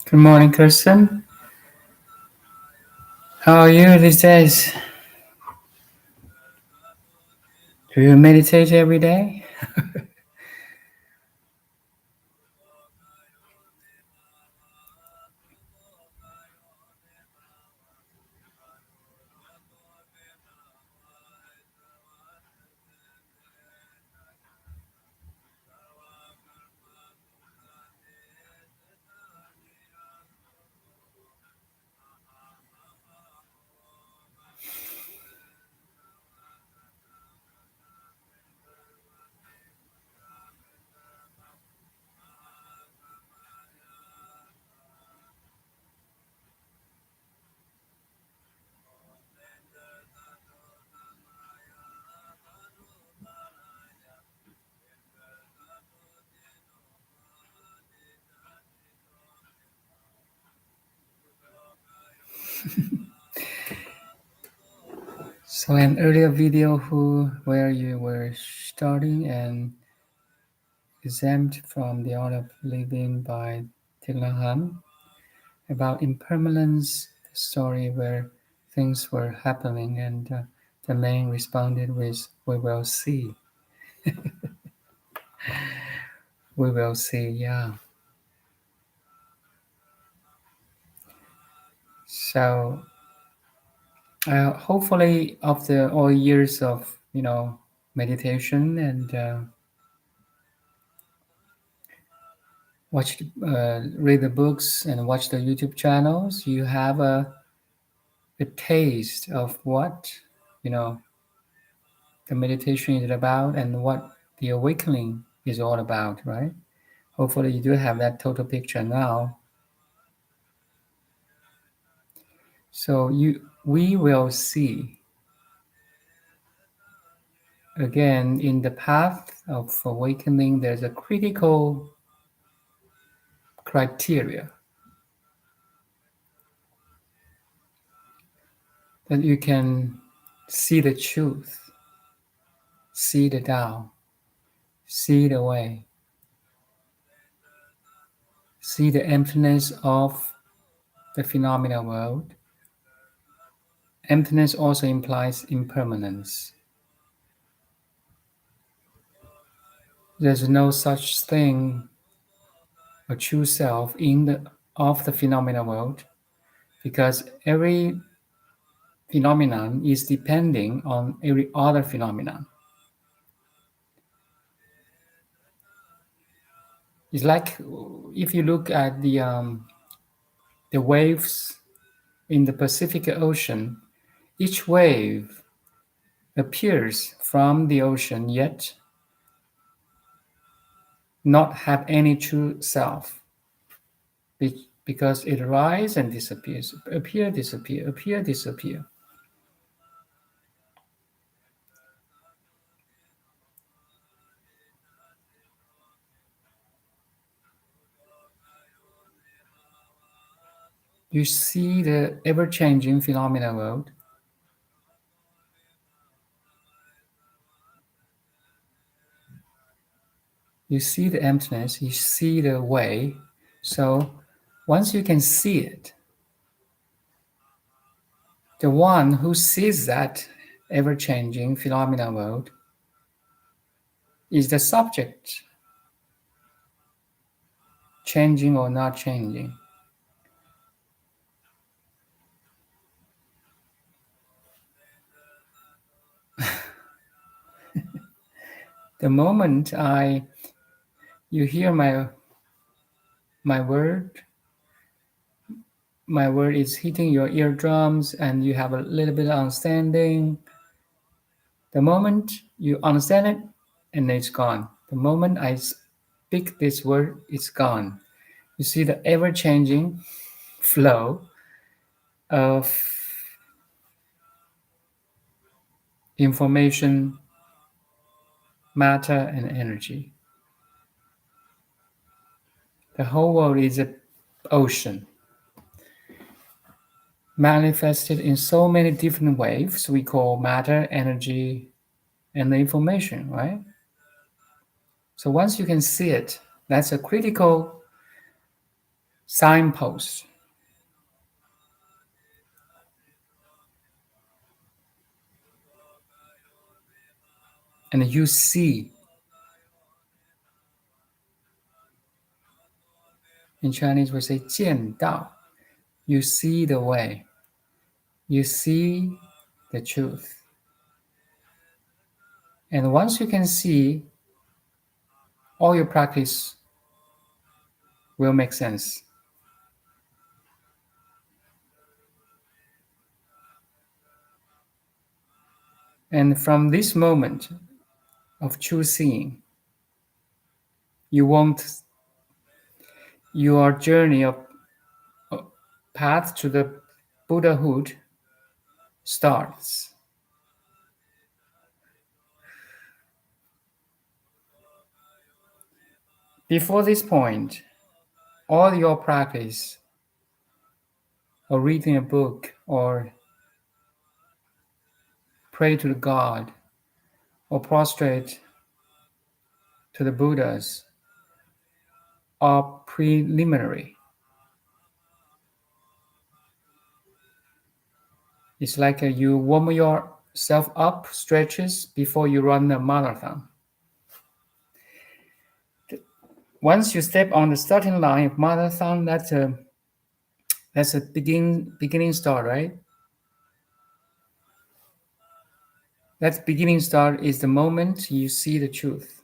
Good morning, Kirsten. How are you these days? Do you meditate every day? So, an earlier video where you were starting and exempt from the art of living by Tathagata about impermanence, the story where things were happening, and the man responded with, "We will see. We will see." Yeah. So, hopefully, after all years of meditation and read the books and watch the YouTube channels, you have a taste of what you know the meditation is about and what the awakening is all about, right? Hopefully, you do have that total picture now. So we will see again in the path of awakening. There's a critical criteria that you can see the truth, see the Tao, see the way, see the emptiness of the phenomena world. Emptiness also implies impermanence. There's no such thing, a true self of the phenomena world, because every phenomenon is depending on every other phenomenon. It's like if you look at the waves in the Pacific Ocean, each wave appears from the ocean yet not have any true self because it arises and disappears, appear, disappear, appear, disappear. You see the ever-changing phenomena world. You see the emptiness, you see the way. So once you can see it, the one who sees that ever-changing phenomena world is the subject, changing or not changing. The moment you hear my word, my word is hitting your eardrums and you have a little bit of understanding. The moment you understand it, and it's gone. The moment I speak this word, it's gone. You see the ever-changing flow of information, matter, and energy. The whole world is an ocean, manifested in so many different waves we call matter, energy, and the information, right? So once you can see it, that's a critical signpost. And you see. In Chinese, we say 见道. You see the way. You see the truth. And once you can see, all your practice will make sense. And from this moment of true seeing, your journey of path to the Buddhahood starts. Before this point, all your practice, or reading a book, or pray to the God, or prostrate to the Buddhas, are preliminary. It's like you warm yourself up, stretches before you run a marathon. Once you step on the starting line of marathon, that's a beginning start, right? That beginning start is the moment you see the truth.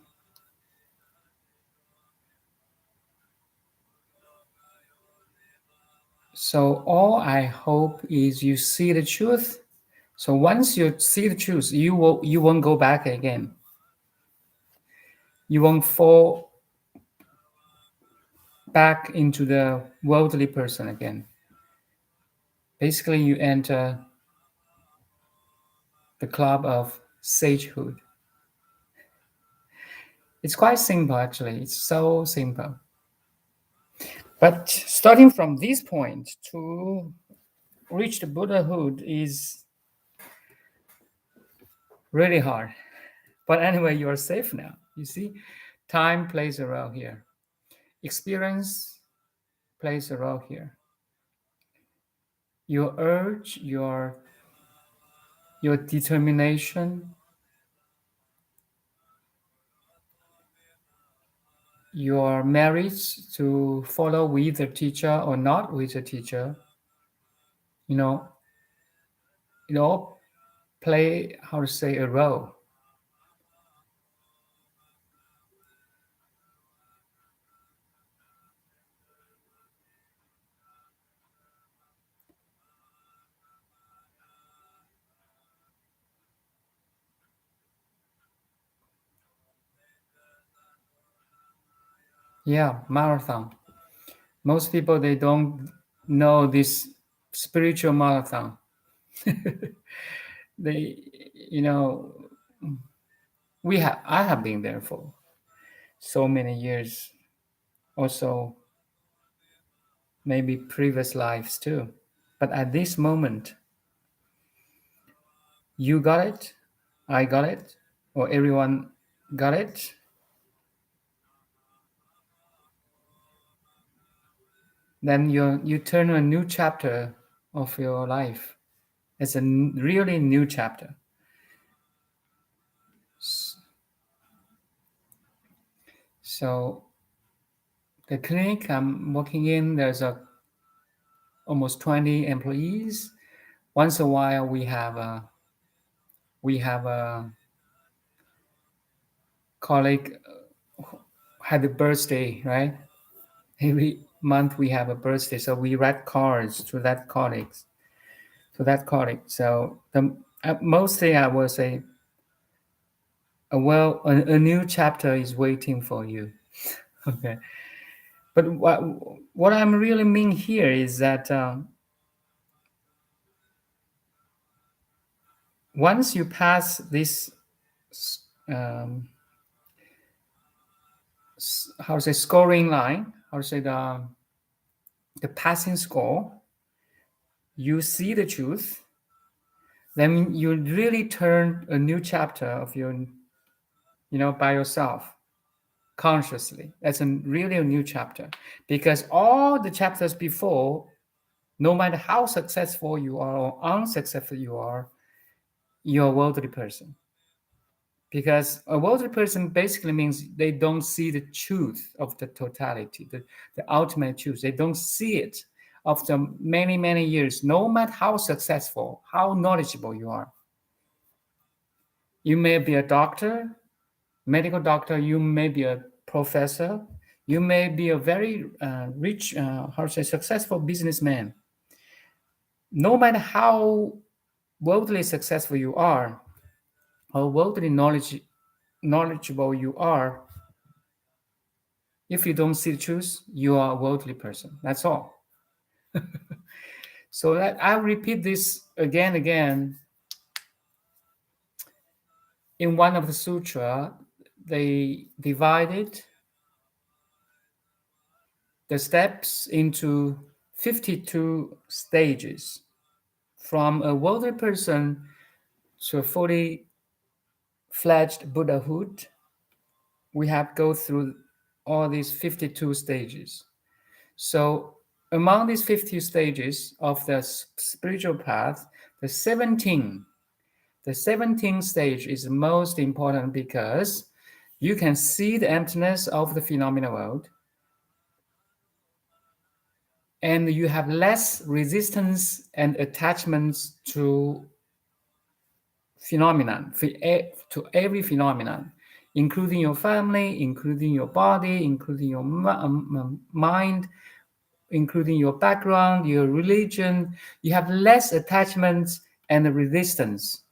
So all I hope is you see the truth. So once you see the truth, you won't go back again. You won't fall back into the worldly person again. Basically, you enter the club of sagehood. It's quite simple, actually. It's so simple. But starting from this point to reach the Buddhahood is really hard. But anyway, you are safe now. You see, time plays a role here. Experience plays a role here. Your urge, your determination, your merits to follow with the teacher or not with the teacher, it all play, how to say, a role. Yeah, marathon. Most people, they don't know this spiritual marathon. They, I have been there for so many years, also maybe previous lives too. But at this moment, you got it, I got it, or everyone got it. Then you turn a new chapter of your life. It's a really new chapter. So the clinic I'm working in, there's almost 20 employees. Once a while, we have a colleague had a birthday, right? Every month we have a birthday, so we write cards to that colleague. So mostly I will say, a new chapter is waiting for you. Okay, but what I'm really mean here is that once you pass this, how to say, scoring line, how to say, the passing score, you see the truth, then you really turn a new chapter of your, by yourself. consciously. That's really a new chapter, because all the chapters before, no matter how successful you are or unsuccessful you are, you're a worldly person. Because a worldly person basically means they don't see the truth of the totality, the ultimate truth. They don't see it after many, many years, no matter how successful, how knowledgeable you are. You may be a doctor, medical doctor, you may be a professor, you may be a very rich, successful businessman. No matter how worldly successful you are, how worldly knowledgeable you are, if you don't see the truth, you are a worldly person. That's all. So I'll repeat this again. In one of the sutra, they divided the steps into 52 stages. From a worldly person to a fully fledged Buddhahood, we have to go through all these 52 stages. So among these 50 stages of the spiritual path, the 17th stage is the most important, because you can see the emptiness of the phenomenal world, and you have less resistance and attachments to phenomenon, to every phenomenon, including your family, including your body, including your mind, including your background, your religion. You have less attachments and resistance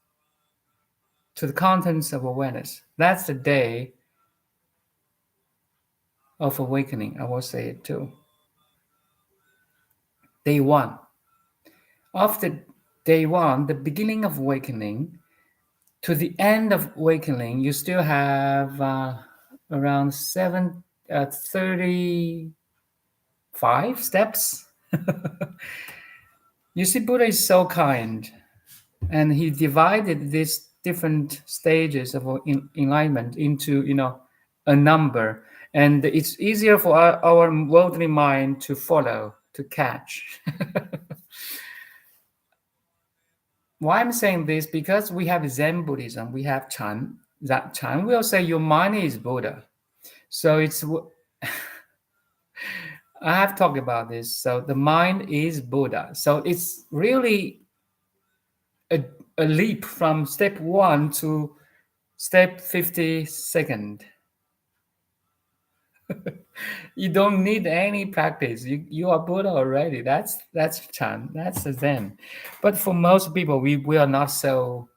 to the contents of awareness. That's the day of awakening, I will say it too. Day one. After day one, the beginning of awakening, to the end of awakening, you still have around 35 steps. You see, Buddha is so kind, and he divided these different stages of enlightenment into, a number, and it's easier for our worldly mind to follow, to catch. Why I'm saying this? Because we have Zen Buddhism, we have Chan. That Chan will say your mind is Buddha. So it's I have talked about this. So the mind is Buddha. So it's really a leap from step 1 to step 52nd. You don't need any practice. You are Buddha already. That's Chan. That's the Zen. But for most people, we are not so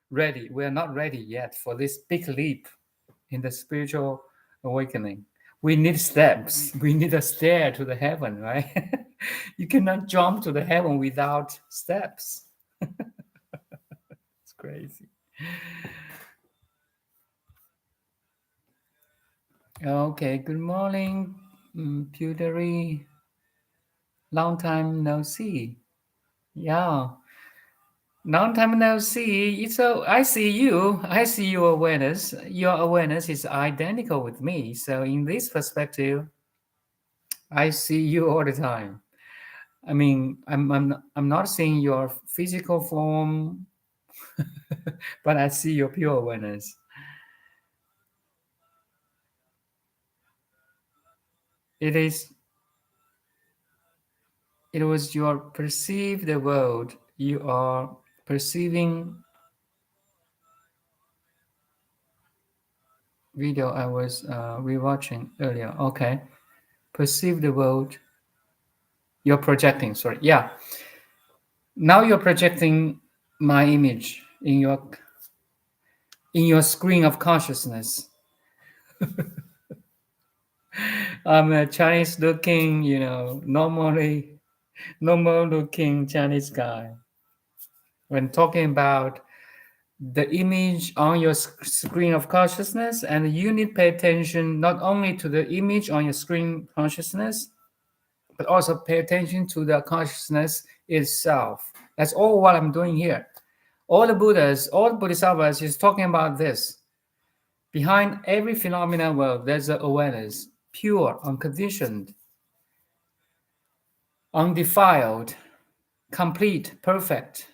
ready. We are not ready yet for this big leap in the spiritual awakening. We need steps. We need a stair to the heaven, right? You cannot jump to the heaven without steps. It's crazy. Okay, good morning, Pewtery. Long time no see. Yeah, long time no see. So I see you. I see your awareness. Your awareness is identical with me. So in this perspective, I see you all the time. I mean, I'm not seeing your physical form, but I see your pure awareness. It was your perceived world. You are perceiving video I was rewatching earlier. Okay, perceive the world. You're projecting. Sorry. Yeah. Now you're projecting my image in your screen of consciousness. I'm a Chinese looking, normal looking Chinese guy. When talking about the image on your screen of consciousness, and you need to pay attention not only to the image on your screen consciousness, but also pay attention to the consciousness itself. That's all what I'm doing here. All the Buddhas, all the Bodhisattvas is talking about this. Behind every phenomenon world, there's an awareness, pure, unconditioned, undefiled, complete, perfect,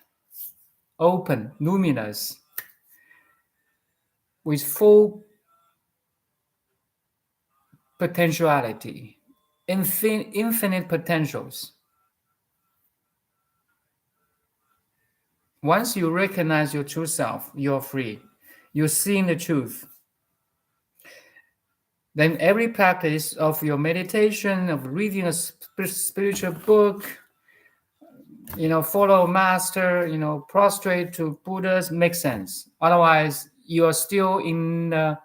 open, luminous, with full potentiality, infinite potentials. Once you recognize your true self, you're free. You're seeing the truth. Then every practice of your meditation, of reading a spiritual book, follow a master, prostrate to Buddhas, makes sense. Otherwise, you are still in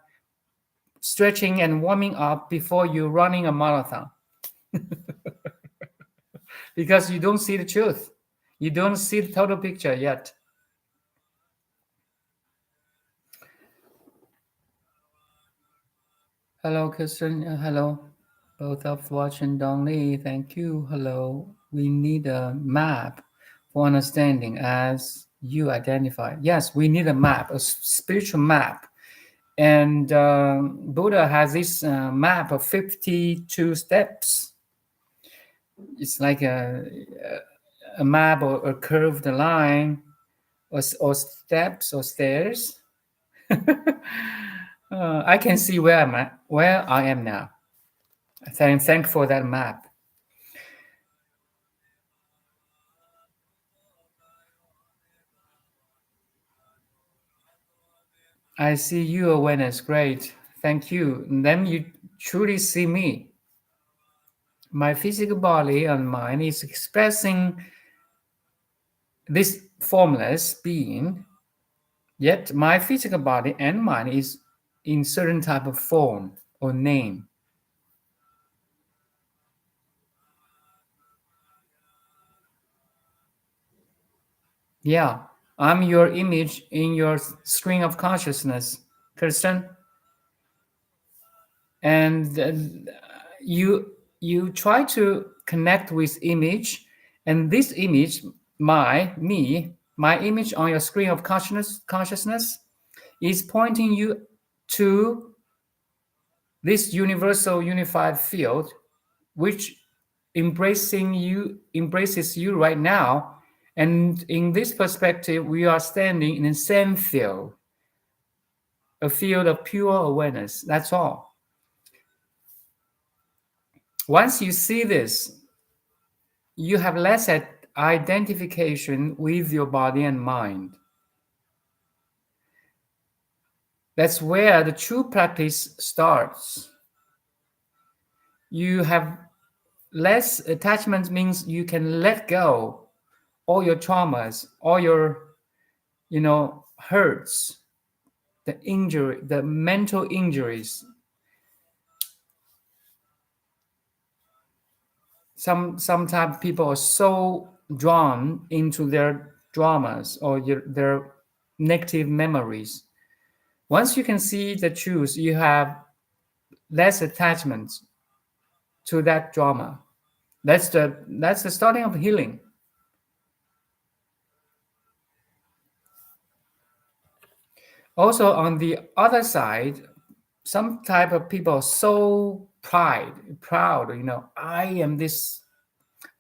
stretching and warming up before you're running a marathon because you don't see the truth. You don't see the total picture yet. Hello, Kirsten. Hello. Both of Watch and Dong Li. Thank you. Hello. We need a map for understanding as you identify. Yes, we need a map, a spiritual map. And Buddha has this map of 52 steps. It's like a map or a curved line or steps or stairs. I can see where I am now. Thank for that map. I see you awareness. Great. Thank you. And then you truly see me. My physical body and mind is expressing this formless being, yet my physical body and mind is in certain type of form or name. Yeah, I'm your image in your screen of consciousness, Kirsten. And you try to connect with image, and this image, my image on your screen of consciousness is pointing you to this universal unified field, which embraces you right now. And in this perspective, we are standing in the same field, a field of pure awareness. That's all. Once you see this, you have less identification with your body and mind. That's where the true practice starts. You have less attachment, means you can let go all your traumas, all your, hurts, the mental injuries. Sometimes people are so drawn into their dramas or their negative memories. Once you can see the truth, you have less attachment to that drama. That's the starting of healing. Also, on the other side, some type of people are so proud.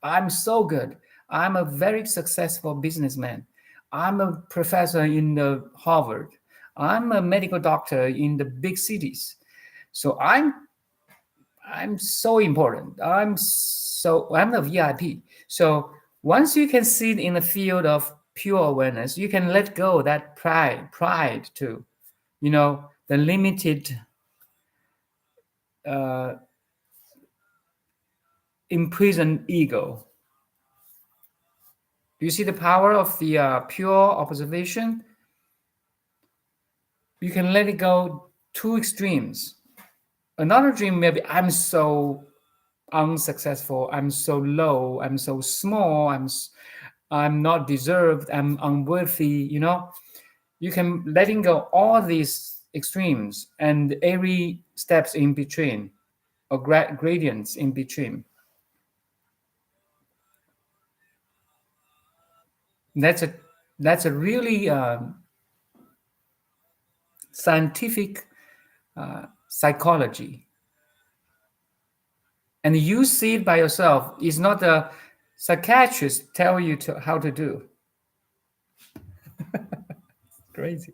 I'm so good. I'm a very successful businessman. I'm a professor in the Harvard. I'm a medical doctor in the big cities. So I'm so important. I'm the VIP. So once you can see in the field of pure awareness, you can let go that pride too. The limited uh, imprisoned ego. Do you see the power of the pure observation? You can let it go two extremes. Another dream maybe I'm so unsuccessful, I'm so low, I'm so small, I'm not deserved, I'm unworthy. You can letting go all these extremes and every steps in between or gradients in between. That's a really scientific psychology. And you see it by yourself. It's not a psychiatrist tell you how to do. Crazy.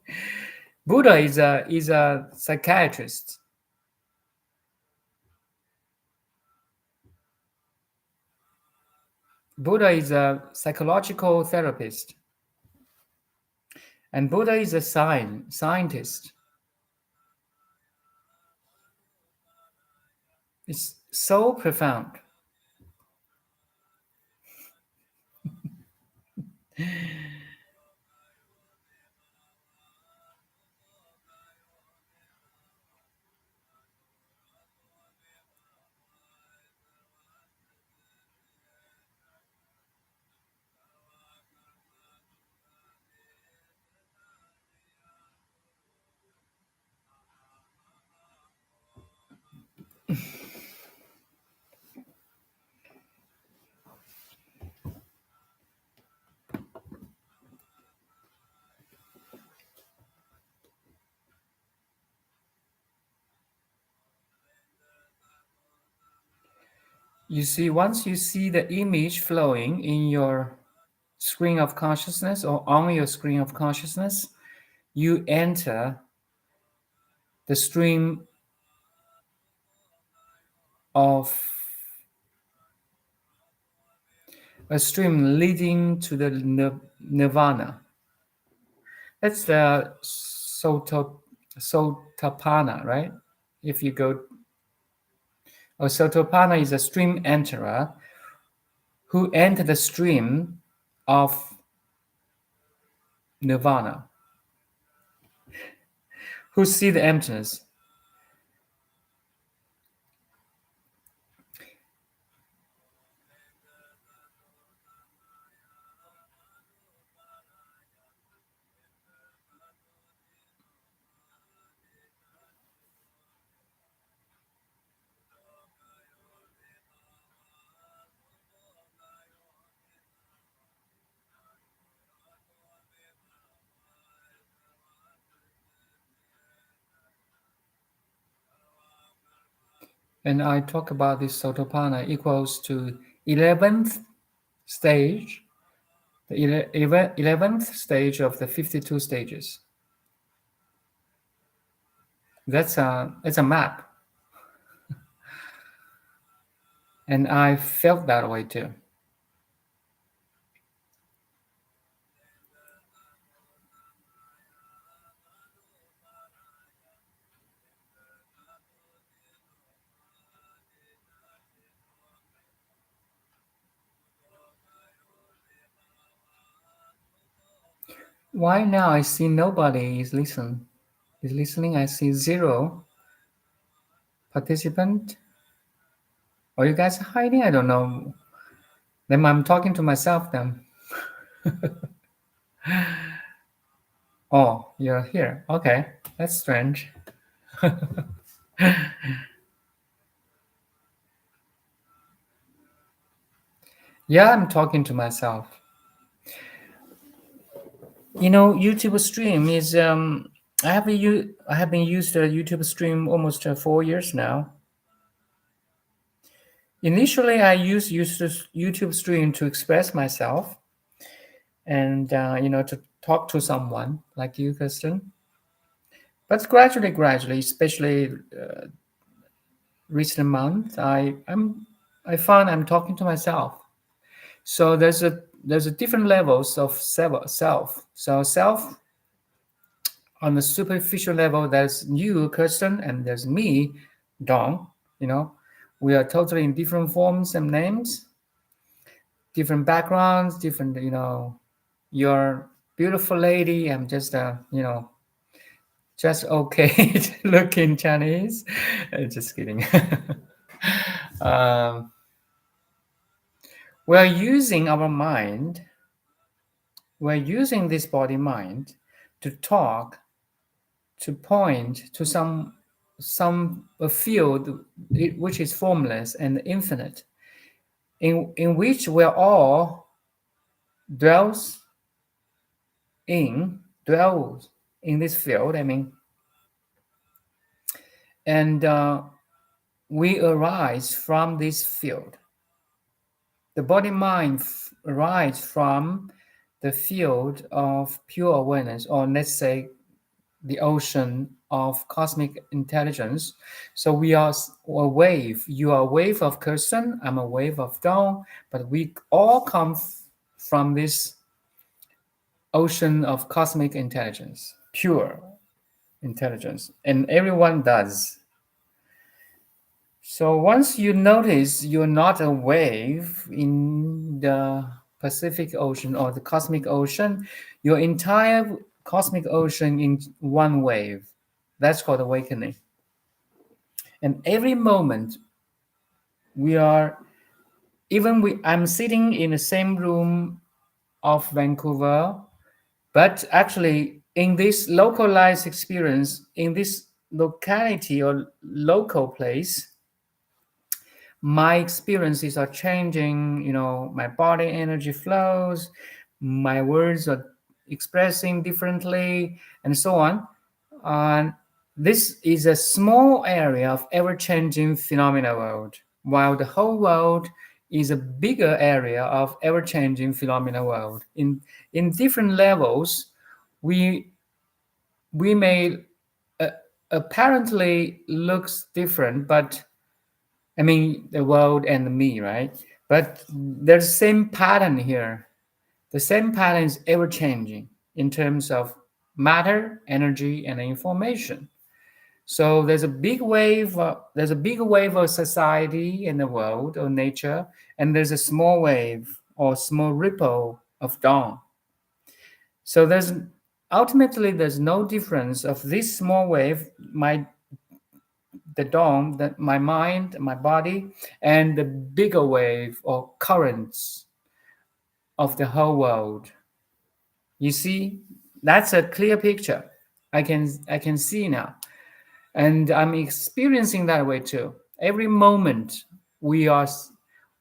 Buddha is a psychiatrist. Buddha is a psychological therapist. And Buddha is a scientist. It's so profound. You see, once you see the image flowing in your screen of consciousness or on your screen of consciousness, you enter the stream of a stream leading to the nirvana. That's the Sotapanna, right? If you go, Sotapanna is a stream enterer who enter the stream of nirvana, who see the emptiness. And I talk about this Sotapanna equals to 11th stage, the 11th stage of the 52 stages. It's a map. And I felt that way too. Why now I see nobody is listening. I see 0 participant. Are you guys hiding? I don't know. Then I'm talking to myself then. Oh, you're here. Okay, that's strange. Yeah, I'm talking to myself. You know, YouTube stream is I have been used a YouTube stream almost 4 years now. Initially, I used YouTube stream to express myself and to talk to someone like you, Kristen. But gradually, especially recent month, I find I'm talking to myself. So there's a different levels of self. So self on the superficial level, there's you, Kirsten, and there's me, Dong. We are totally in different forms and names, different backgrounds, different. You're beautiful lady. I'm just just okay to look in Chinese. Just kidding. um, we're using our mind. We're using this body mind to talk, to point to some a field which is formless and infinite, in which we're all dwells in this field. I mean, And we arise from this field. The body-mind arises from the field of pure awareness, or let's say the ocean of cosmic intelligence. So we are a wave. You are a wave of Kirsten, I'm a wave of Dawn, but we all come from this ocean of cosmic intelligence, pure intelligence, and everyone does. So once you notice you're not a wave in the Pacific Ocean or the cosmic ocean, your entire cosmic ocean in one wave. That's called awakening. And every moment we are, I'm sitting in the same room of Vancouver, but actually in this localized experience, in this locality or local place, my experiences are changing. My body energy flows, my words are expressing differently, and so on. And this is a small area of ever-changing phenomena world, while the whole world is a bigger area of ever-changing phenomena world. In different levels, we may uh, apparently looks different, but I mean, the world and me, right? But there's the same pattern here. The same pattern is ever changing in terms of matter, energy, and information. So there's a big wave of society in the world or nature, and there's a small wave or small ripple of dawn. So there's no difference of this small wave, the dawn, my mind, my body, and the bigger wave or currents of the whole world. You see, that's a clear picture. I can see now, and I'm experiencing that way too. Every moment we're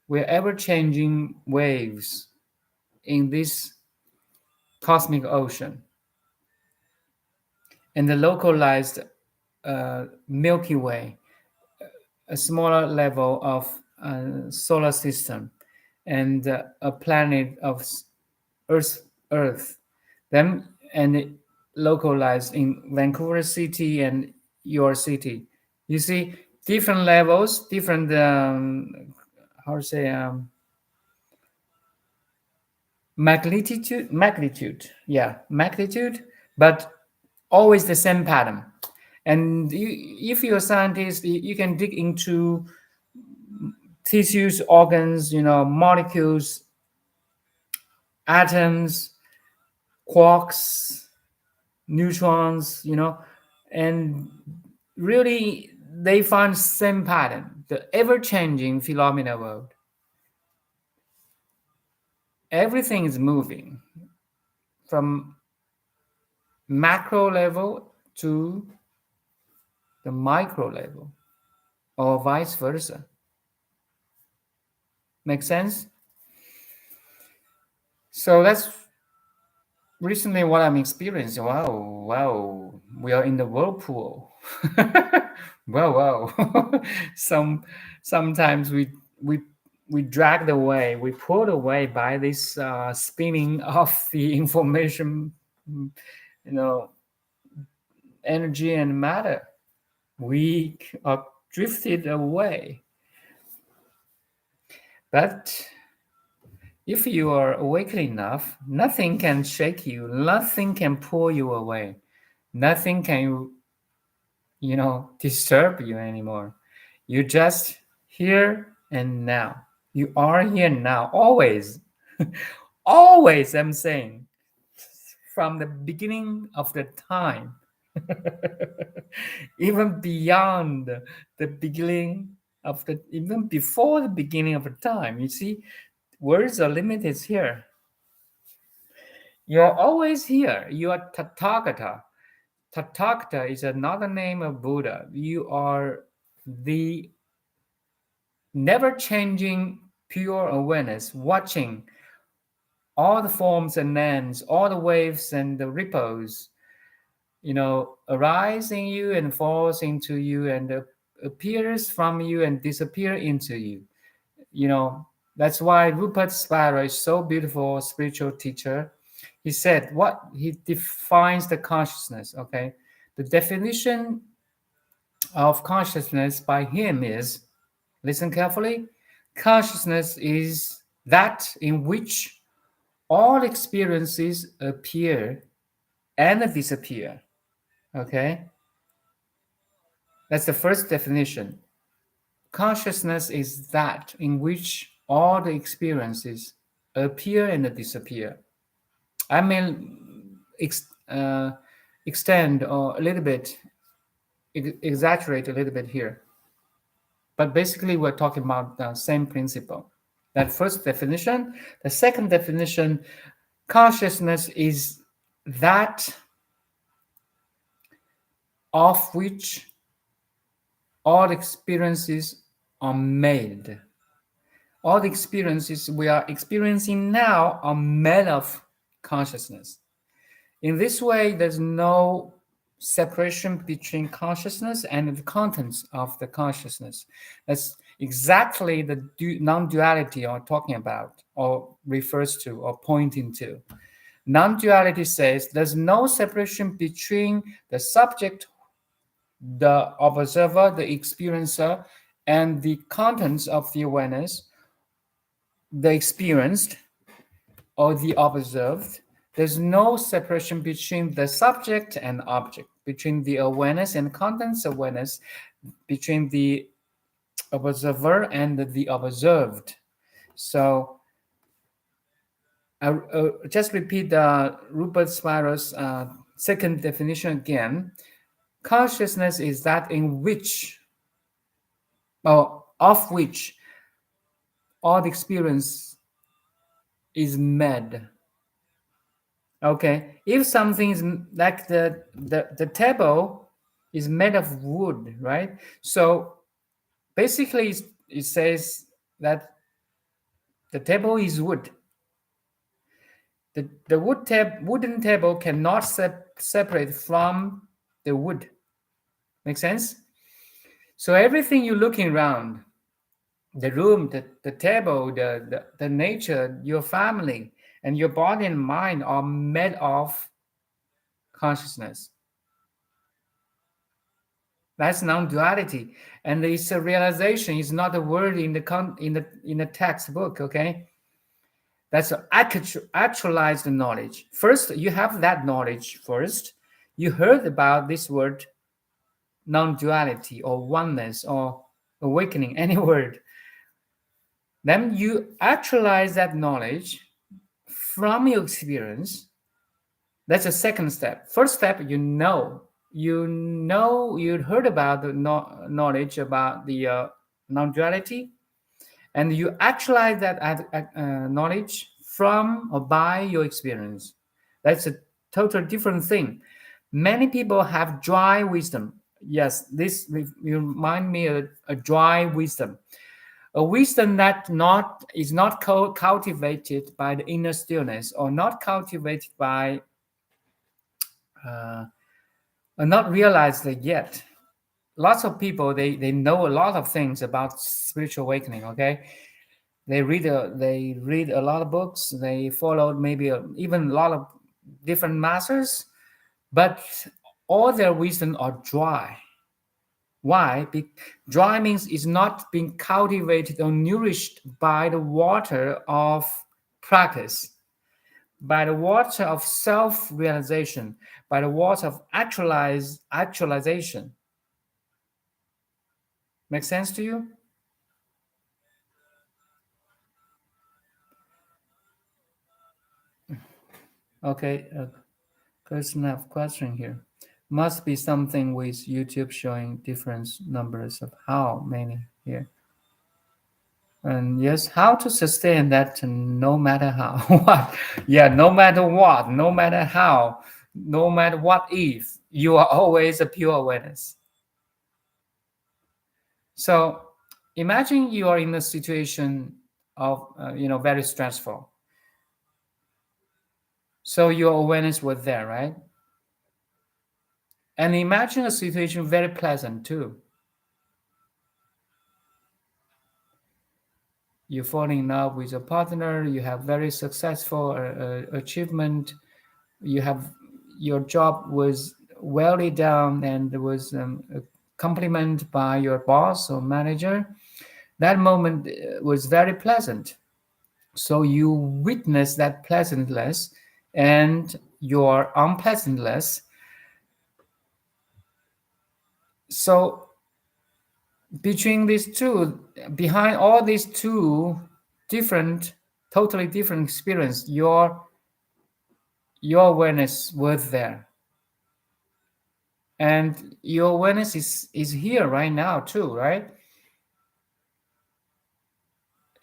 ever changing waves in this cosmic ocean, and the localized Milky Way, a smaller level of solar system, and a planet of Earth, then and localized in Vancouver City and your city. You see, different levels, different how to say magnitude, but always the same pattern. And if you're a scientist, you can dig into tissues, organs, molecules, atoms, quarks, neutrons, and really they find same pattern, the ever-changing phenomena world. Everything is moving from macro level to the micro level, or vice versa. Make sense? So that's recently what I'm experiencing. Wow, we are in the whirlpool. Wow. Sometimes we dragged away, we pulled away by this spinning of the information, you know, energy and matter. We are drifted away. But if you are awake enough, nothing can shake you, nothing can pull you away, nothing can, disturb you anymore. You're just here and now. You are here now, always. Always, I'm saying, from the beginning of the time, even beyond the beginning even before the beginning of the time. You see, words are limited here. You're always here. You are Tathagata. Tathagata is another name of Buddha. You are the never changing pure awareness, watching all the forms and ends, all the waves and the ripples. arise in you and falls into you and appears from you and disappear into you. That's why Rupert Spira is so beautiful spiritual teacher. He said what he defines the consciousness. Okay, the definition of consciousness by him is, listen carefully, consciousness is that in which all experiences appear and disappear. Okay, that's the first definition. Consciousness is that in which all the experiences appear and disappear. I may extend or a little bit, exaggerate a little bit here. But basically, we're talking about the same principle. That first definition. The second definition, consciousness is that of which all experiences are made. All the experiences we are experiencing now are made of consciousness. In this way, there's no separation between consciousness and the contents of the consciousness. That's exactly the non-duality I'm talking about, or refers to, or pointing to. Non-duality says there's no separation between the subject, the observer, the experiencer, and the contents of the awareness, the experienced or the observed. There's no separation between the subject and object, between the awareness and contents awareness, between the observer and the observed. So I'll just repeat Rupert Spira's second definition again. Consciousness is that in which, or of which, all the experience is made. Okay, if something is like the table is made of wood, right? So basically, it says that the table is wood. The wooden table cannot separate from the wood. Make sense? So everything you're looking around, the room, the table, the nature, your family, and your body and mind are made of consciousness. That's non-duality, and it's a realization. It's not a word in the textbook. Okay, that's actualized knowledge. First, you have that knowledge. First, you heard about this word, non-duality or oneness or awakening, any word. Then you actualize that knowledge from your experience. That's a second step. First step, you heard about the knowledge about the non-duality, and you actualize that knowledge from or by your experience. That's a totally different thing. Many people have dry wisdom. Yes, this remind me of a dry wisdom. A wisdom that is not cultivated by the inner stillness, or not cultivated by not realized yet. Lots of people they know a lot of things about spiritual awakening. Okay, they read a lot of books. They follow maybe even a lot of different masters, but all their wisdom are dry. Why? Dry means it's not being cultivated or nourished by the water of practice, by the water of self-realization, by the water of actualization. Make sense to you? Okay, person have question here. Must be something with YouTube showing different numbers of how many here. And yes, how to sustain that no matter how. What? Yeah, no matter what, no matter how, no matter what if, you are always a pure awareness. So imagine you are in a situation of, very stressful. So your awareness was there, right? And imagine a situation very pleasant too. You fall in love with a partner, you have very successful achievement, you have your job was well done and was a compliment by your boss or manager. That moment was very pleasant. So you witness that pleasantness and your unpleasantness. So between these two, behind all these two different, totally different experience, your awareness was there. And your awareness is here right now too, right?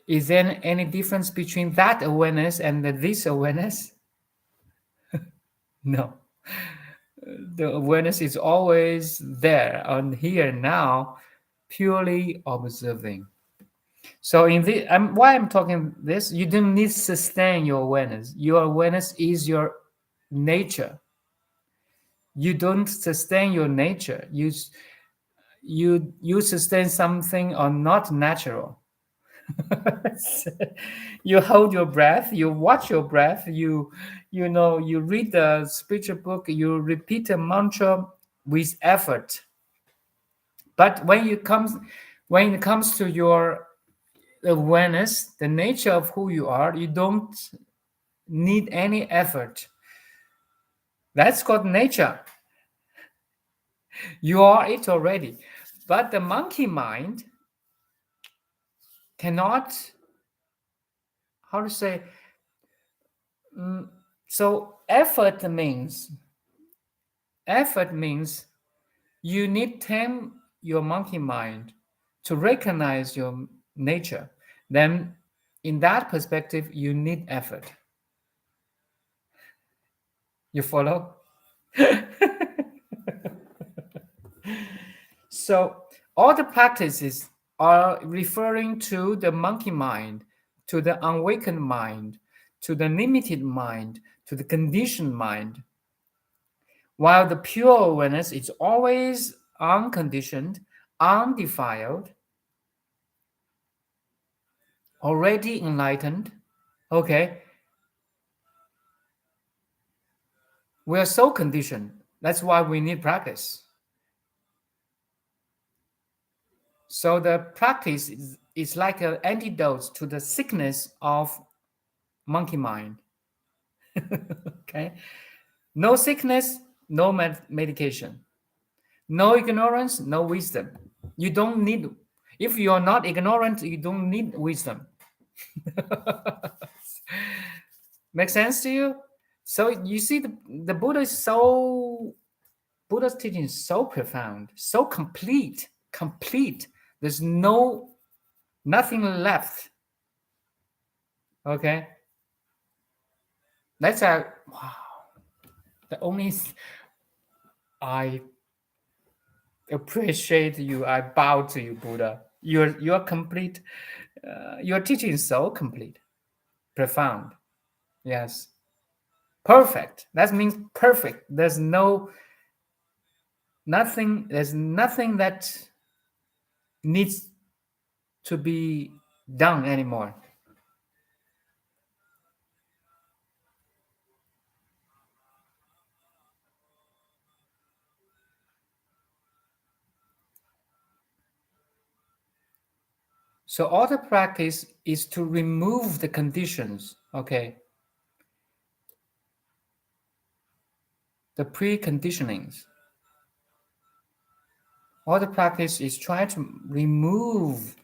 Is there any difference between that awareness and this awareness? No. The awareness is always there on here now, purely observing. So in the why I'm talking this, you don't need to sustain your awareness. Your awareness is your nature. You don't sustain your nature. You sustain something or not natural. You hold your breath, you watch your breath, you read the spiritual book, you repeat a mantra with effort. But when it comes to your awareness, the nature of who you are, you don't need any effort. That's called nature. You are it already. But the monkey mind cannot, how to say, so effort means you need tame your monkey mind to recognize your nature. Then in that perspective, you need effort. You follow? So all the practices are referring to the monkey mind, to the unawakened mind, to the limited mind, to the conditioned mind. While the pure awareness is always unconditioned, undefiled, already enlightened. Okay, we are so conditioned. That's why we need practice. So the practice is like an antidote to the sickness of monkey mind. Okay, no sickness, no medication. No ignorance, no wisdom. You don't need, if you are not ignorant, you don't need wisdom. Make sense to you? So you see, the Buddha's teaching is so profound, so complete. There's nothing left. Okay, that's a wow. The only I appreciate you. I bow to you, Buddha. You're complete. Your teaching is so complete, profound. Yes, perfect. That means perfect. There's nothing. There's nothing that needs to be done anymore. So all the practice is to remove the conditions. Okay, the preconditionings. All the practice is try to remove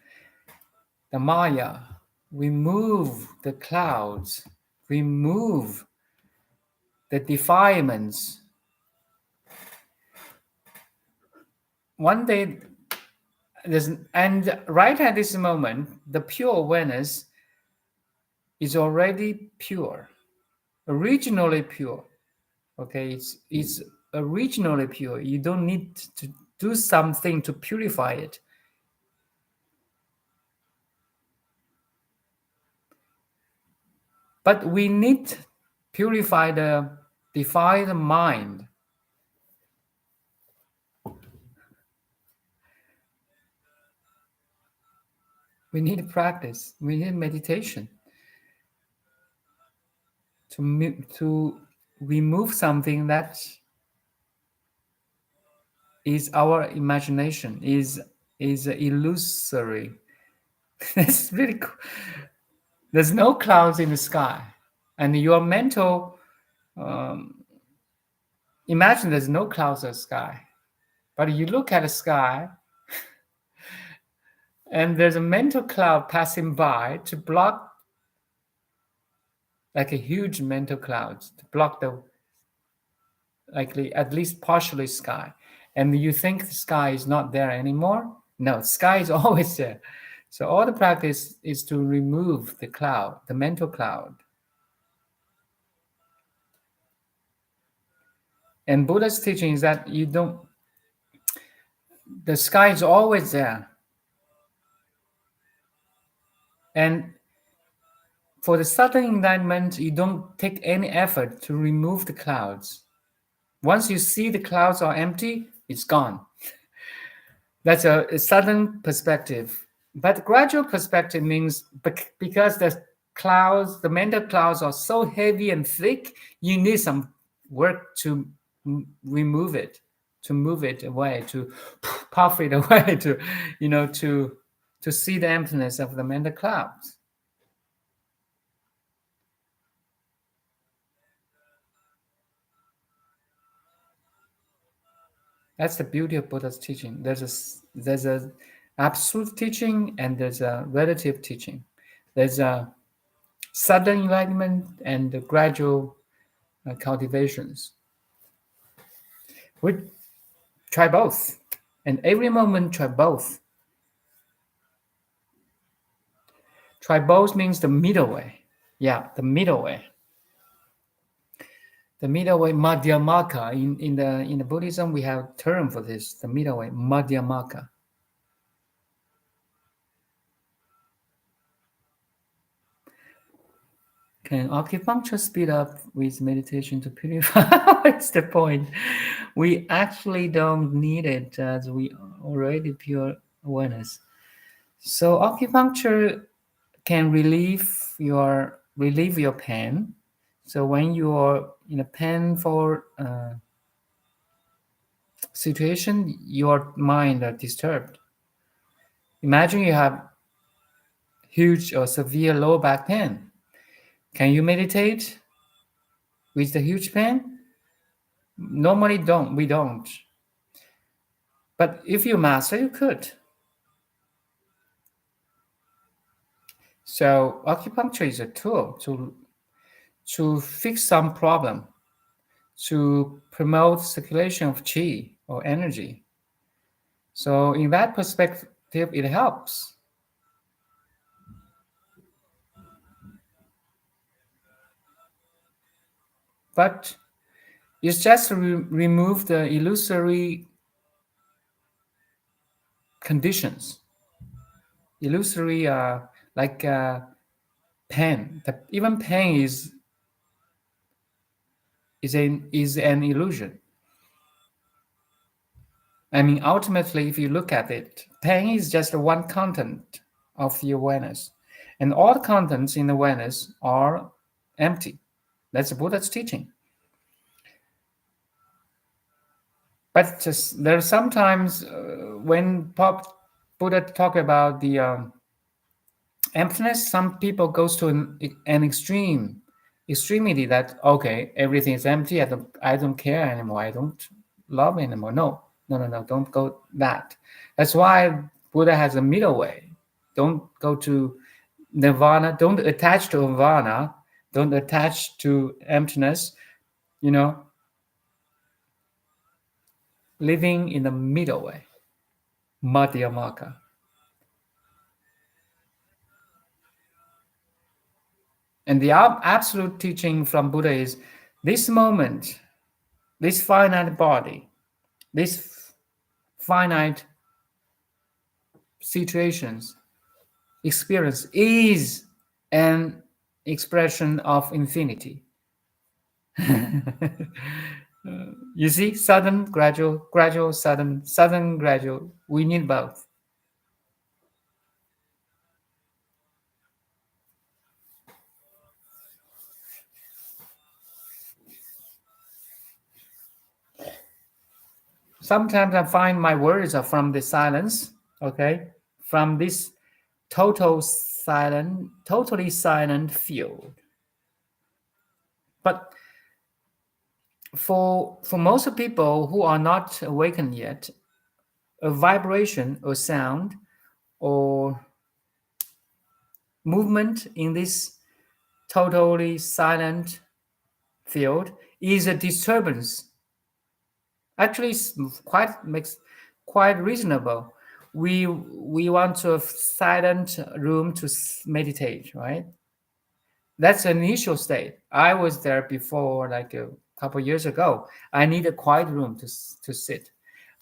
the Maya, remove the clouds, remove the defilements. One day, and right at this moment, the pure awareness is already pure, originally pure. Okay, it's originally pure. You don't need to do something to purify it. But we need purify the defiled mind. We need practice. We need meditation to remove something that is our imagination, is illusory. That's really cool. There's no clouds in the sky, and your mental imagine there's no clouds in the sky, but you look at the sky, and there's a mental cloud passing by to block, like a huge mental cloud to block the likely at least partially sky, and you think the sky is not there anymore. No, sky is always there. So all the practice is to remove the cloud, the mental cloud. And Buddha's teaching is that the sky is always there. And for the sudden enlightenment, you don't take any effort to remove the clouds. Once you see the clouds are empty, it's gone. That's a sudden perspective. But gradual perspective means because the clouds, the mental clouds are so heavy and thick, you need some work to remove it, to move it away, to puff it away, to see the emptiness of the mental clouds. That's the beauty of Buddha's teaching. There's a absolute teaching and there's a relative teaching. There's a sudden enlightenment and the gradual cultivations. We try both, and every moment try both. Try both means the middle way. Yeah, the middle way. The middle way, Mādhyamaka. In the Buddhism, we have a term for this. The middle way, Mādhyamaka. Can acupuncture speed up with meditation to purify? What's the point? We actually don't need it as we already pure awareness. So acupuncture can relieve your pain. So when you're in a painful situation, your mind are disturbed. Imagine you have huge or severe low back pain. Can you meditate with the huge pain? Normally we don't. But if you master, you could. So acupuncture is a tool to fix some problem, to promote circulation of qi or energy. So in that perspective, it helps. But it's just to remove the illusory conditions. Illusory, like pain. Even pain is an illusion. I mean, ultimately, if you look at it, pain is just one content of the awareness. And all the contents in awareness are empty. That's the Buddha's teaching. But there are sometimes when Buddha talk about the emptiness, some people goes to an extremity that, okay, everything is empty. I don't care anymore. I don't love anymore. No, don't go that. That's why Buddha has a middle way. Don't go to nirvana. Don't attach to nirvana. Don't attach to emptiness. Living in the middle way, Mādhyamaka. And the absolute teaching from Buddha is this moment, this finite body, this finite situations, experience is an expression of infinity. You see, sudden, gradual, sudden, gradual. We need both. sometimes I find my words are from the silence, okay, from this totally silent field. But for most people who are not awakened yet, a vibration or sound or movement in this totally silent field is a disturbance. Actually, it's quite makes quite reasonable. We want to have silent room to meditate, right? That's an initial state. I was there before, like a couple years ago. I need a quiet room to sit.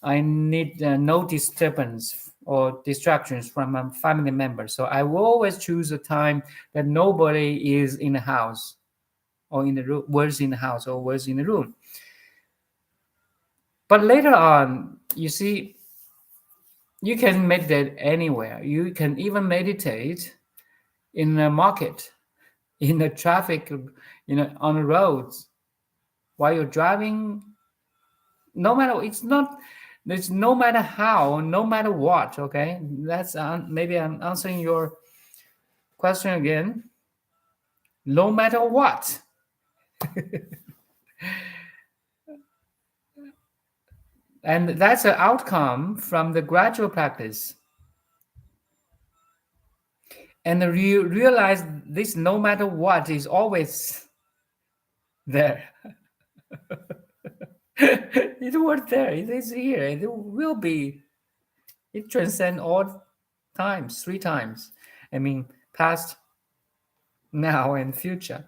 I need no disturbance or distractions from my family members. So I will always choose a time that nobody is in the house or in the room, was in the house or was in the room. But later on, you see, you can meditate anywhere. You can even meditate in a market, in the traffic, on the roads while you're driving. No matter it's not, there's no matter how, no matter what. Okay, that's maybe I'm answering your question again. No matter what, and that's an outcome from the gradual practice. And you realize this no matter what is always there. It was there, it is here, it will be. It transcends all times, three times. I mean, past, now, and future.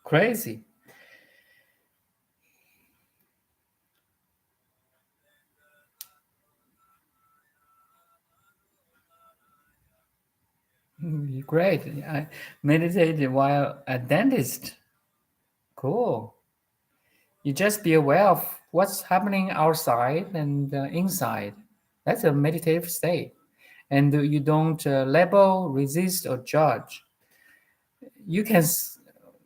Crazy. Great. I meditated while a dentist. Cool. You just be aware of what's happening outside and inside. That's a meditative state. And you don't label, resist, or judge. You can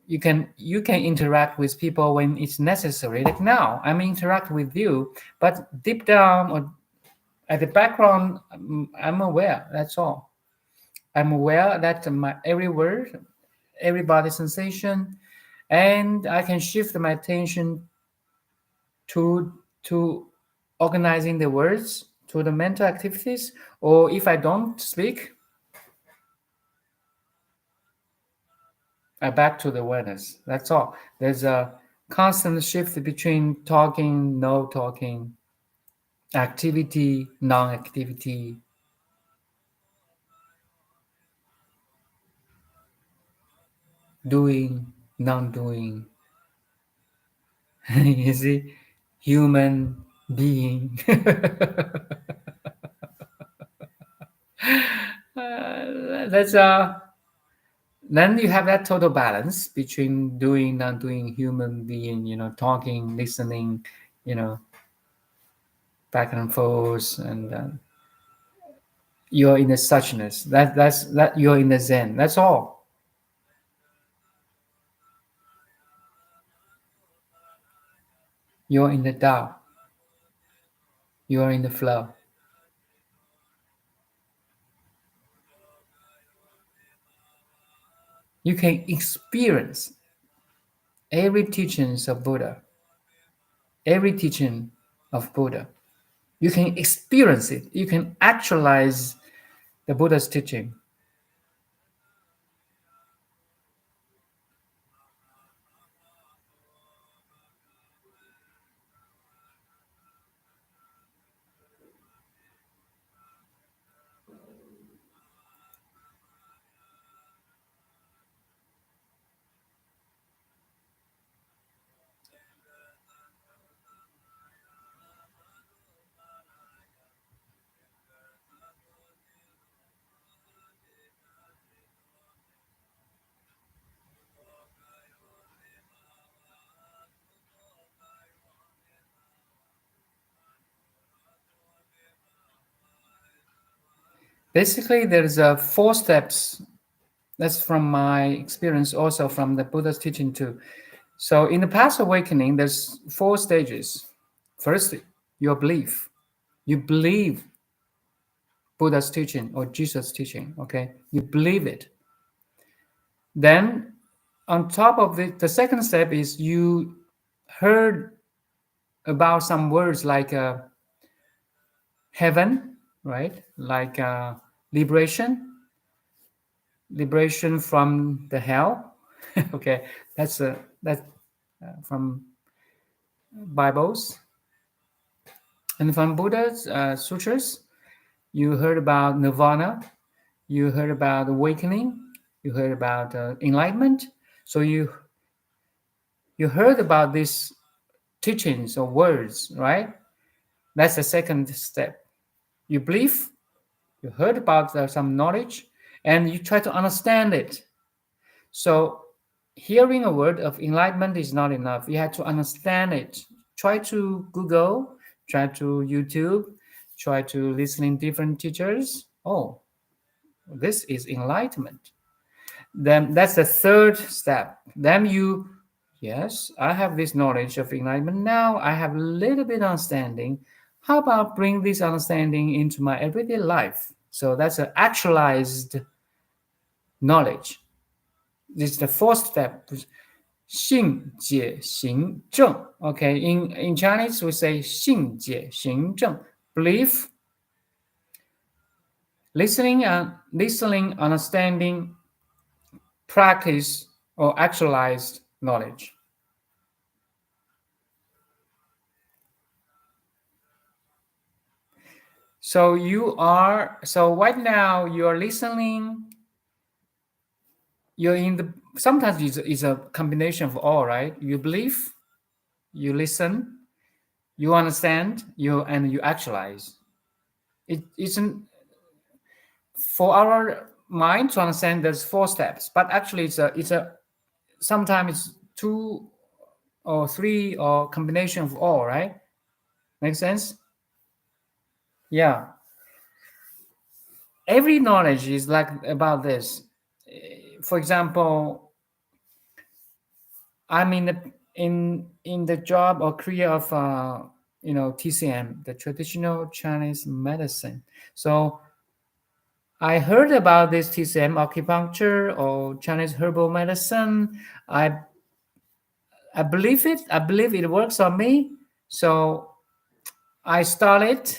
you can interact with people when it's necessary. Like now, I'm interact with you, but deep down or at the background, I'm aware. That's all. I'm aware that my every word, every body sensation, and I can shift my attention to organizing the words to the mental activities, or if I don't speak, I back to the awareness. That's all. There's a constant shift between talking, no talking, activity, non-activity, doing, non-doing. You see, human being. That's then you have that total balance between doing, not doing, human being, talking, listening, you know, back and forth, and you're in the suchness. That you're in the Zen. That's all. You're in the Tao. You're in the flow. You can experience every teachings of Buddha, every teaching of Buddha. You can experience it. You can actualize the Buddha's teaching. Basically, there's four steps That's from my experience, also from the Buddha's teaching too. So in the past awakening, there's 4 stages. First, your belief. You believe Buddha's teaching or Jesus' teaching, okay? You believe it. Then on top of it, the second step is you heard about some words like heaven, right? Like liberation from the hell. Okay, that's from Bibles and from Buddha's sutras. You heard about nirvana, you heard about awakening, you heard about enlightenment. So you heard about these teachings or words, right? That's the second step. You believe, you heard about some knowledge, and you try to understand it. So hearing a word of enlightenment is not enough. You have to understand it. Try to Google, try to YouTube, try to listening different teachers. Oh, this is enlightenment. Then that's the third step. Then you, yes, I have this knowledge of enlightenment. Now I have a little bit understanding. How about bring this understanding into my everyday life? So that's an actualized knowledge. This is the fourth step. 信解行正. Okay, in Chinese we say 信解行正. Belief, listening, understanding, practice, or actualized knowledge. So right now you're listening, you're in the, sometimes it's a combination of all, right? You believe, you listen, you understand, and you actualize. It isn't for our mind to understand there's 4 steps, but actually it's a sometimes it's 2 or 3 or combination of all, right? Make sense? Yeah. Every knowledge is like about this. For example, I'm in the job or career of TCM, the traditional Chinese medicine. So I heard about this TCM acupuncture or Chinese herbal medicine. I believe it. I believe it works on me. So I started,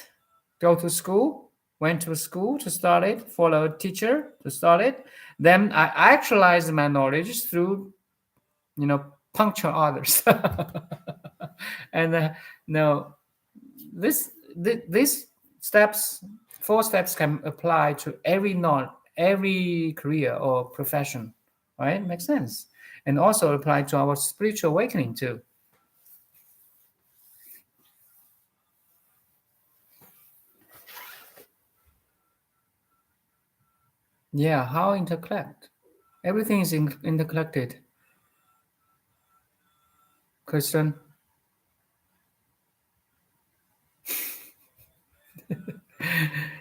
go to school, went to school to start it, follow a teacher to start it. Then I actualized my knowledge through, puncture others. And no, this steps, 4 steps can apply to every career or profession, right? Makes sense. And also apply to our spiritual awakening too. Yeah, how interconnect? Everything is interconnected. Question.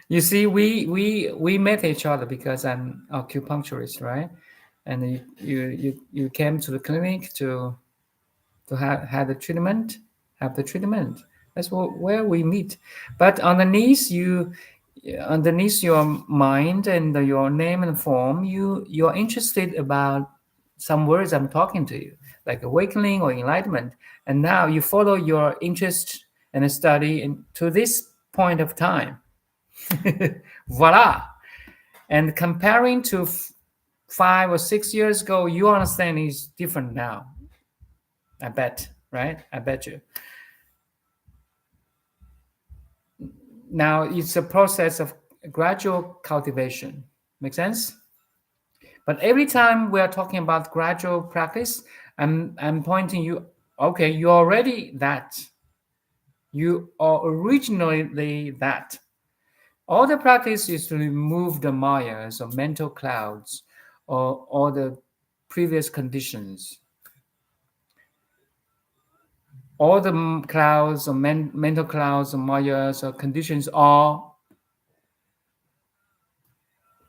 You see, we met each other because I'm acupuncturist, right? And you came to the clinic to have the treatment, have the treatment. That's where we meet. But underneath your mind and your name and form, you're interested about some words I'm talking to you, like awakening or enlightenment. And now you follow your interest and study to this point of time. Voila. And comparing to 5 or 6 years ago, your understanding is different now. I bet, right? I bet you. Now it's a process of gradual cultivation. Make sense? But every time we are talking about gradual practice, I'm pointing you, okay, you're already that. You are originally that. All the practice is to remove the mayas or mental clouds or all the previous conditions. All the clouds or mental clouds or mayas or conditions are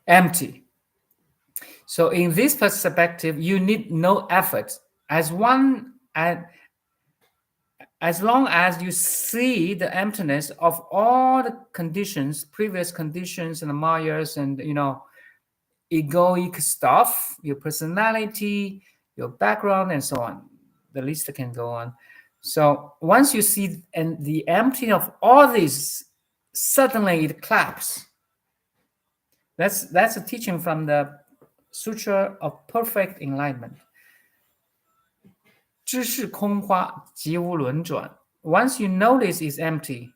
empty. So in this perspective, you need no effort. As long as you see the emptiness of all the conditions, previous conditions and mayas and egoic stuff, your personality, your background, and so on. The list can go on. So once you see and the empty of all this, suddenly it claps. That's a teaching from the Sutra of Perfect Enlightenment. 知是空花，即无轮转. Once you notice it's empty,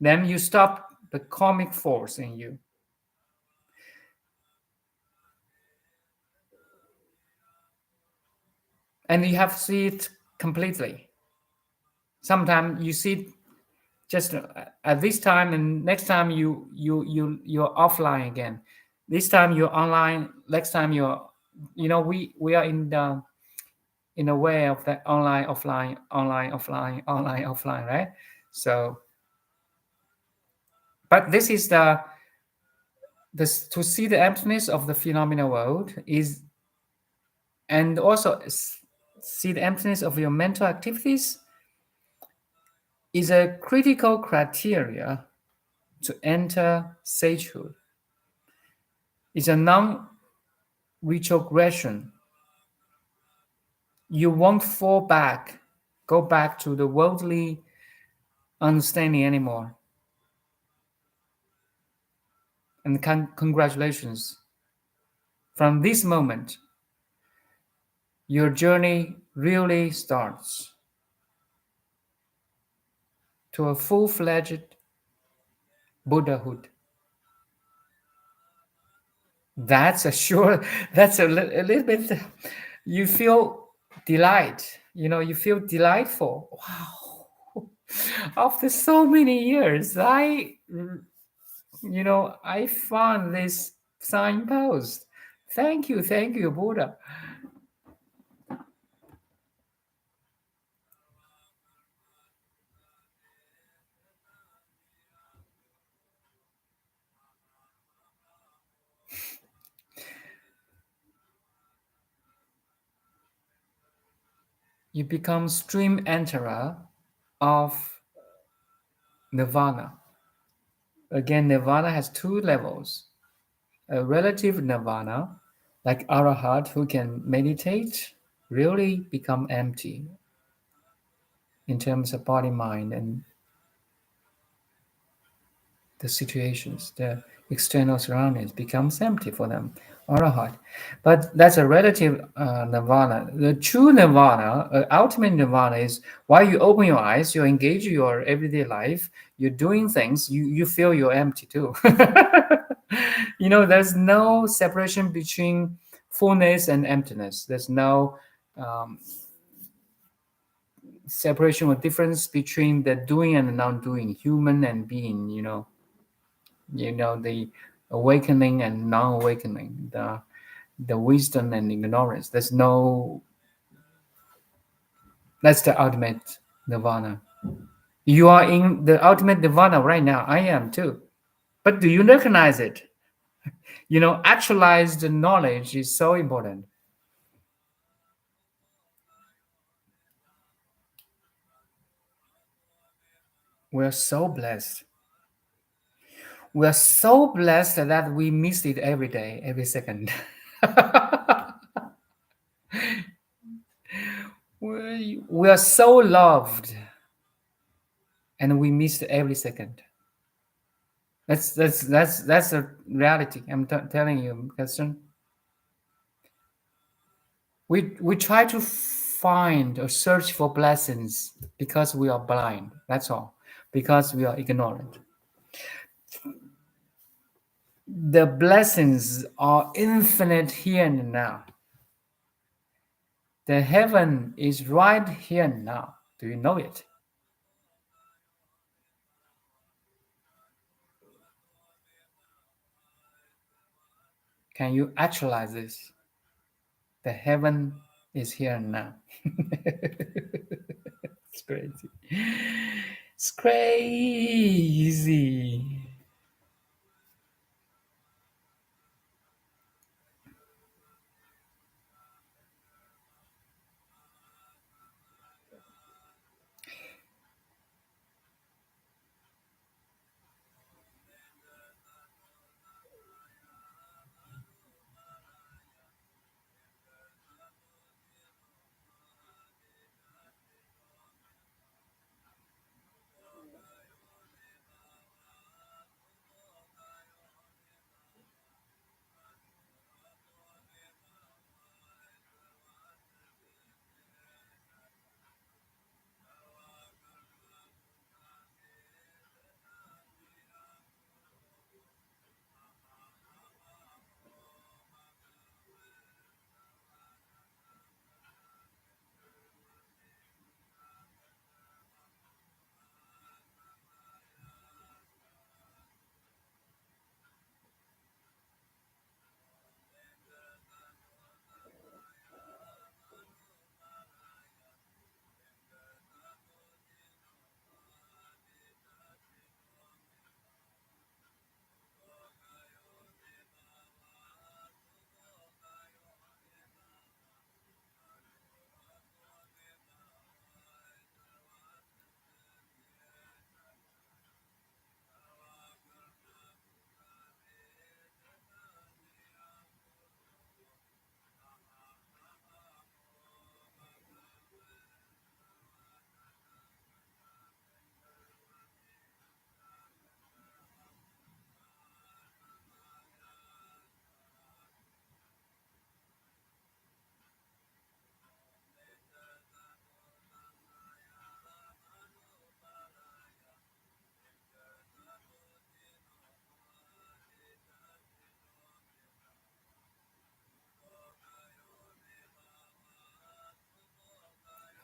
then you stop the karmic force in you. And you have to see it completely. Sometimes you see just at this time, and next time you're offline again. This time you're online. Next time we are in a way of that online, offline, online, offline, online, offline, right? So, but this is to see the emptiness of the phenomenal world is, and also see the emptiness of your mental activities is a critical criteria to enter sagehood. It's a non-retrogression. You won't go back to the worldly understanding anymore. And congratulations. From this moment, your journey really starts to a full-fledged Buddhahood. That's a little bit, you feel delight, you feel delightful. Wow. After so many years, I found this signpost. Thank you, Buddha. You become stream enterer of nirvana. Again, nirvana has two levels. A relative nirvana, like arahat who can meditate, really become empty in terms of body, mind, and the situations, the external surroundings becomes empty for them, arahat. But that's a relative nirvana. The true nirvana, ultimate nirvana, is while you open your eyes, you engage your everyday life, you're doing things, you feel you're empty too. There's no separation between fullness and emptiness. There's no separation or difference between the doing and the non-doing, human and being, the awakening and non-awakening, the wisdom and ignorance. That's the ultimate nirvana. You are in the ultimate nirvana right now. I am too. But do you recognize it? Actualized knowledge is so important. We're so blessed. We're so blessed that we miss it every day, every second. We are so loved, and we miss every second. That's a reality. I'm telling you, Kirsten. We try to find or search for blessings because we are blind. That's all. Because we are ignorant. The blessings are infinite here and now. The heaven is right here and now. Do you know it? Can you actualize this? The heaven is here and now. It's crazy. It's crazy.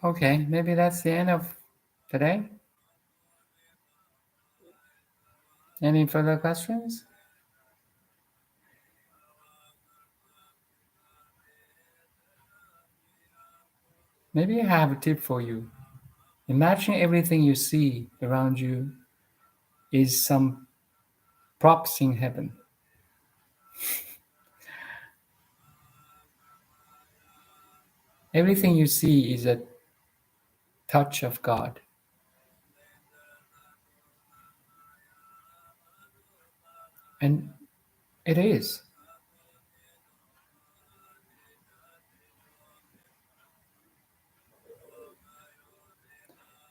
Okay, maybe that's the end of today. Any further questions? Maybe I have a tip for you. Imagine everything you see around you is some props in heaven. Everything you see is a touch of God. And it is.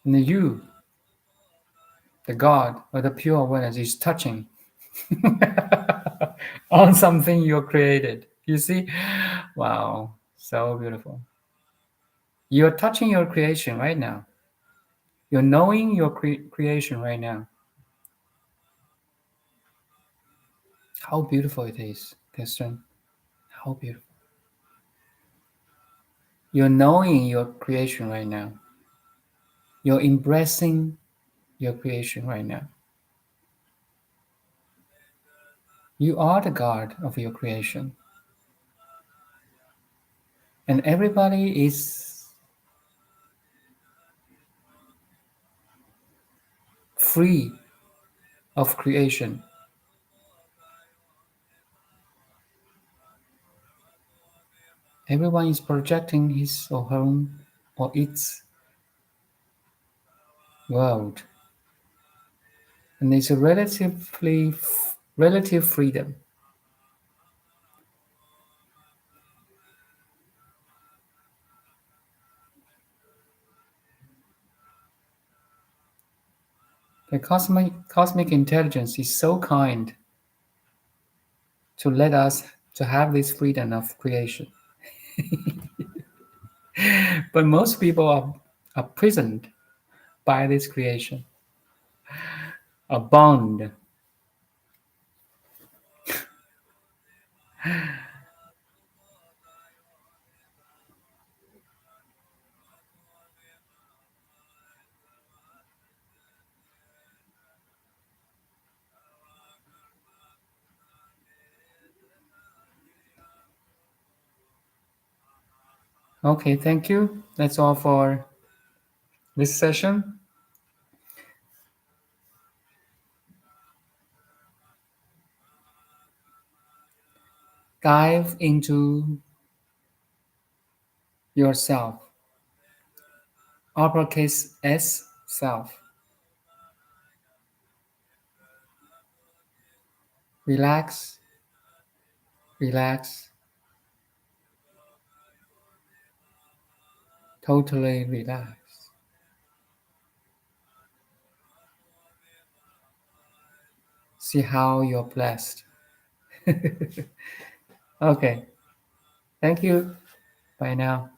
And you, the God or the pure awareness, is touching on something you created. You see? Wow, so beautiful. You're touching your creation right now. You're knowing your creation right now. How beautiful it is, Kirsten. How beautiful. You're knowing your creation right now. You're embracing your creation right now. You are the God of your creation. And everybody is free of creation. Everyone is projecting his or her own or its world. And there's a relative freedom. The cosmic intelligence is so kind to let us to have this freedom of creation. But most people are prisoned by this creation, a bond. Okay, thank you. That's all for this session. Dive into yourself, uppercase S, self. Relax, relax, totally relax. See how you're blessed. Okay, thank you. Bye now.